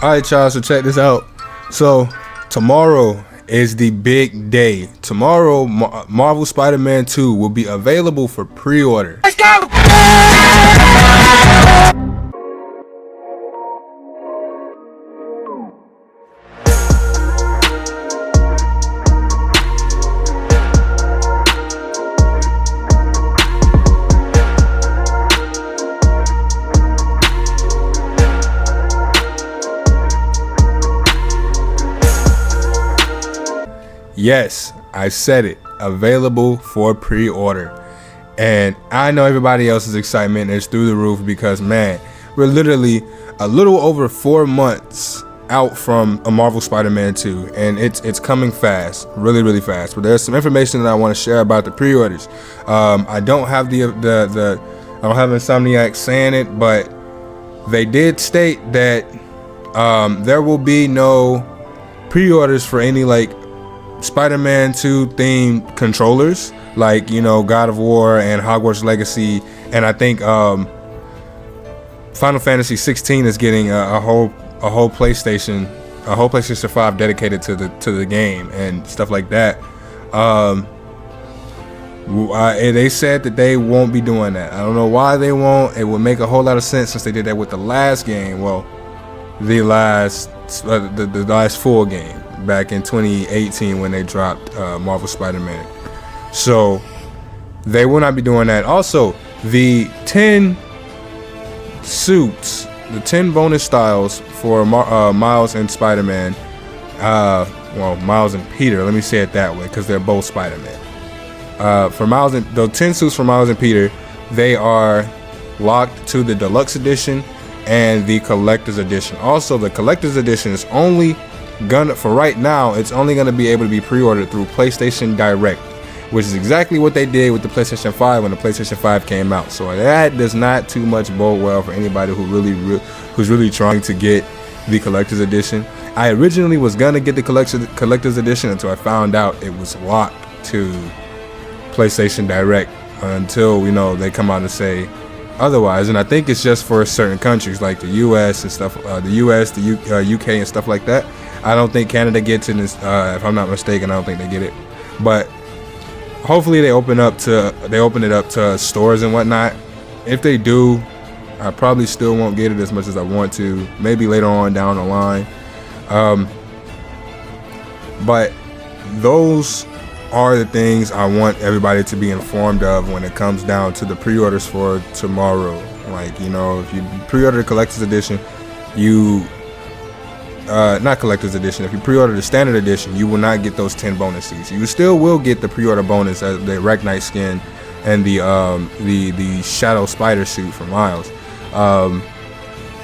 Alright, y'all, so check this out. So tomorrow is the big day. Tomorrow, Marvel Spider-Man 2 will be available for pre-order. Let's go! Yes, I said it, available for pre-order. And I know everybody else's excitement is through the roof because, man, we're literally a little over 4 months out from a Marvel Spider-Man 2, and it's coming fast, really fast. But there's some information that I want to share about the pre-orders. I don't have I don't have Insomniac saying it, but they did state that there will be no pre-orders for any like Spider-Man 2 themed controllers, like, you know, God of War and Hogwarts Legacy, and I think Final Fantasy 16 is getting a whole PlayStation 5 dedicated to the game and stuff like that. They said that they won't be doing that. I don't know why they won't. It would make a whole lot of sense since they did that with the last game. Well, the last full game back in 2018 when they dropped Marvel Spider-Man. So they will not be doing that. Also, the 10 suits, the 10 bonus styles for Miles and Spider-Man, well, Miles and Peter, let me say it that way because they're both Spider-Man. For Miles and the 10 suits for Miles and Peter, they are locked to the deluxe edition and the collector's edition. Also, the collector's edition is only for right now, it's only going to be able to be pre-ordered through PlayStation Direct, which is exactly what they did with the PlayStation 5 when the PlayStation 5 came out. So that does not too much bode well for anybody who's really trying to get the collector's edition. I originally was gonna get the collector's edition until I found out it was locked to PlayStation Direct until, you know, they come out and say otherwise. And I think it's just for certain countries like the US and stuff, the UK and stuff like that. I don't think Canada gets it, if I'm not mistaken. I don't think they get it, but hopefully they open it up to stores and whatnot. If they do, I probably still won't get it as much as I want to. Maybe later on down the line. But those are the things I want everybody to be informed of when it comes down to the pre-orders for tomorrow. Like, you know, if you pre-order the collector's edition, not collector's edition, if you pre-order the standard edition, you will not get those 10 bonus suits. You still will get the pre-order bonus as the Arachnite skin and the Shadow Spider suit for Miles.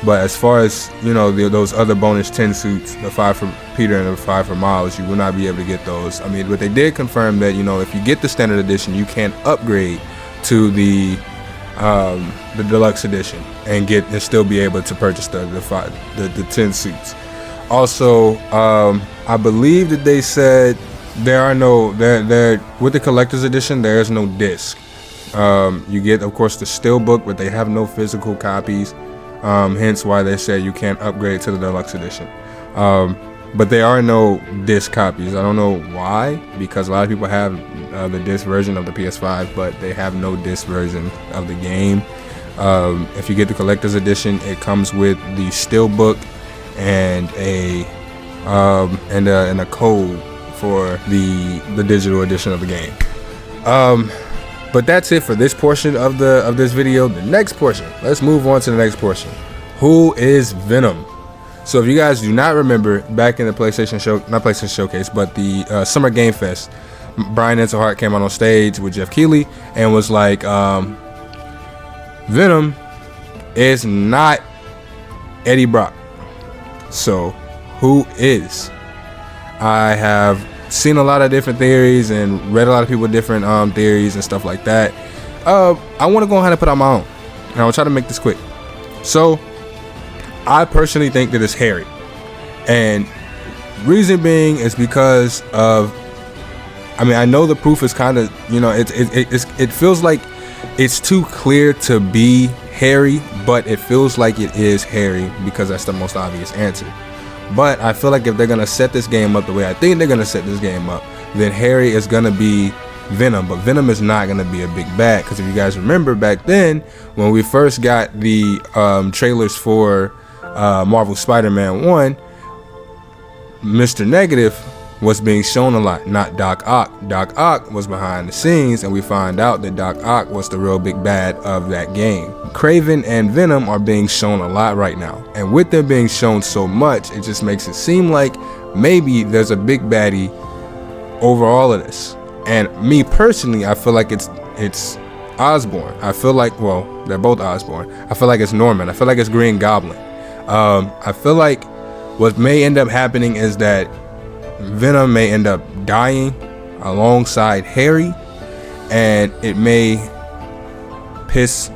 But as far as, you know, those other bonus 10 suits, the 5 for Peter and the 5 for Miles, you will not be able to get those. I mean, but they did confirm that, you know, if you get the standard edition, you can upgrade to the deluxe edition and still be able to purchase the 10 suits. Also, I believe that they said with the collector's edition, there is no disc. You get, of course, the steelbook, but they have no physical copies. Hence why they said you can't upgrade to the deluxe edition. But there are no disc copies. I don't know why, because a lot of people have the disc version of the PS5, but they have no disc version of the game. If you get the collector's edition, it comes with the steelbook and a code for the digital edition of the game. But that's it for this portion of this video. The next portion, let's move on to the next portion. Who is Venom? So if you guys do not remember, back in the PlayStation Showcase, but the Summer Game Fest, Brian Enselhart came on stage with Jeff Keighley and was like, Venom is not Eddie Brock. So who is? I have seen a lot of different theories and read a lot of people with different theories and stuff like that. I want to go ahead and put out my own, and I'll try to make this quick. So I personally think that it's Harry, and reason being is because of, I mean, I know the proof is kind of, you know, it feels like it's too clear to be Harry, but it feels like it is Harry because that's the most obvious answer. But I feel like if they're gonna set this game up the way I think they're gonna set this game up, then Harry is gonna be Venom, but Venom is not gonna be a big bad, because if you guys remember back then when we first got the trailers for Marvel Spider-Man 1, Mr. Negative was being shown a lot, not Doc Ock. Doc Ock was behind the scenes, and we find out that Doc Ock was the real big bad of that game. Kraven and Venom are being shown a lot right now, and with them being shown so much, it just makes it seem like maybe there's a big baddie over all of this. And me personally, I feel like it's Osborn. I feel like, well, they're both Osborn. I feel like it's Norman. I feel like it's Green Goblin. I feel like what may end up happening is that Venom may end up dying alongside Harry, and it may piss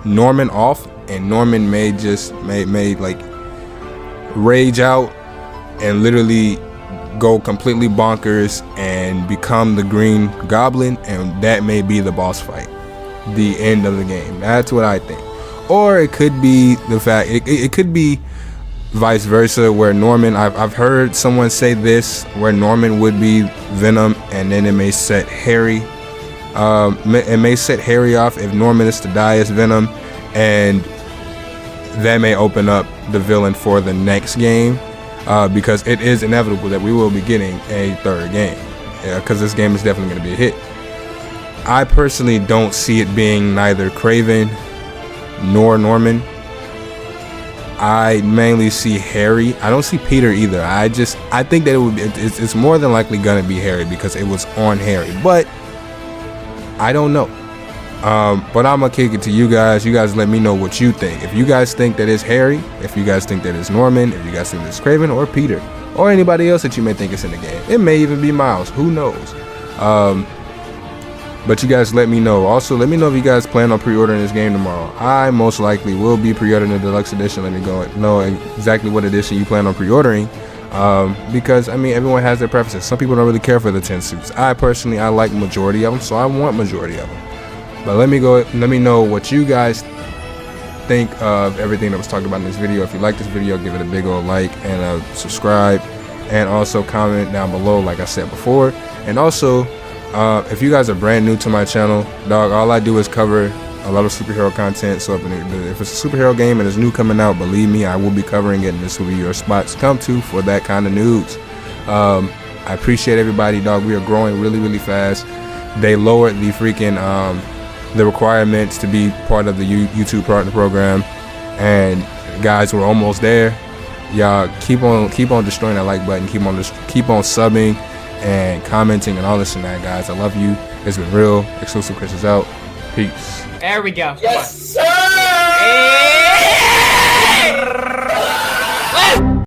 Norman off, and Norman may like rage out and literally go completely bonkers and become the Green Goblin, and that may be the boss fight, the end of the game. That's what I think. Or it could be the fact it could be vice versa, where Norman, I've heard someone say this, where Norman would be Venom, and then it may set Harry off if Norman is to die as Venom, and that may open up the villain for the next game, because it is inevitable that we will be getting a third game, because this game is definitely going to be a hit. I personally don't see it being neither Kraven nor Norman. I mainly see Harry. I don't see Peter either. I think that it's more than likely gonna be Harry because it was on Harry, but I don't know. But I'm gonna kick it to you guys. You guys let me know what you think. If you guys think that it's Harry, if you guys think that it's Norman, if you guys think it's Kraven or Peter, or anybody else that you may think is in the game. It may even be Miles, who knows? But you guys let me know. Also, let me know if you guys plan on pre-ordering this game tomorrow. I most likely will be pre-ordering the deluxe edition. Let me know exactly what edition you plan on pre-ordering. Because, I mean, everyone has their preferences. Some people don't really care for the 10 suits. I personally, I like majority of them, so I want majority of them. But let me know what you guys think of everything that was talked about in this video. If you like this video, give it a big old like and subscribe. And also comment down below, like I said before. And also, if you guys are brand new to my channel, dog, all I do is cover a lot of superhero content. So if it's a superhero game and it's new coming out, believe me, I will be covering it, and this will be your spot to come to for that kind of news. I appreciate everybody, dog. We are growing really, really fast. They lowered the freaking the requirements to be part of the YouTube partner program, and guys, we're almost there. Y'all keep on destroying that like button. Keep on subbing and commenting and all this and that, guys. I love you. It's been real. Exclusive Chris is out. Peace. There we go. Yes, sir.